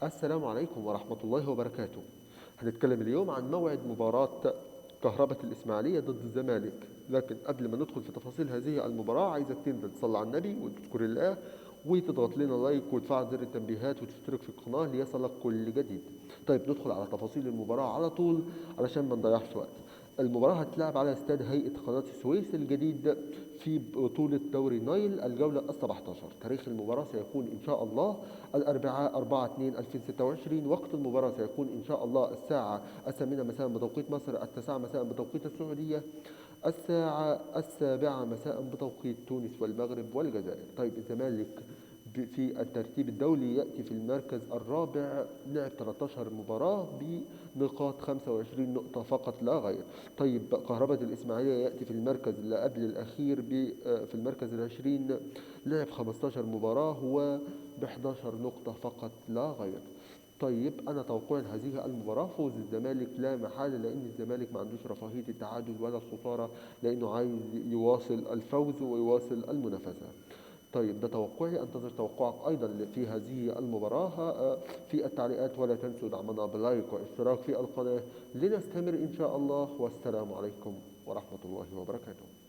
السلام عليكم ورحمة الله وبركاته. هنتكلم اليوم عن موعد مباراة كهربة الإسماعيلية ضد الزمالك، لكن قبل ما ندخل في تفاصيل هذه المباراة عايزك تنزل تصلي على النبي وتذكر الله وتضغط لنا لايك وتفعل زر التنبيهات وتشترك في القناة ليصلك كل جديد. طيب ندخل على تفاصيل المباراة على طول علشان ما نضيعش وقت. المباراة هتلعب على استاد هيئة قناة السويس الجديد في بطولة دوري نايل الجولة ال 17. تاريخ المباراة سيكون إن شاء الله الأربعاء 4/2/2026. وقت المباراة سيكون إن شاء الله الساعة 8 مساء بتوقيت مصر، 9 مساء بتوقيت السعودية، الساعة 7 مساء بتوقيت تونس والمغرب والجزائر. طيب الزمالك في الترتيب الدولي يأتي في المركز الرابع، لعب 13 مباراة بنقاط 25 نقطة فقط لا غير. طيب كهرباء الإسماعيلية يأتي في المركز اللي قبل الأخير في المركز العشرين، لعب 15 مباراة وب 11 نقطة فقط لا غير. طيب أنا توقعي هذه المباراة فوز الزمالك لا محالة، لأن الزمالك ما عندوش رفاهية التعادل ولا الخسارة، لأنه عايز يواصل الفوز ويواصل المنافسة. طيب ده توقعي، انتظر توقعك أيضا في هذه المباراة في التعليقات، ولا تنسوا دعمنا بلايك واشتراك في القناة لنستمر إن شاء الله. والسلام عليكم ورحمة الله وبركاته.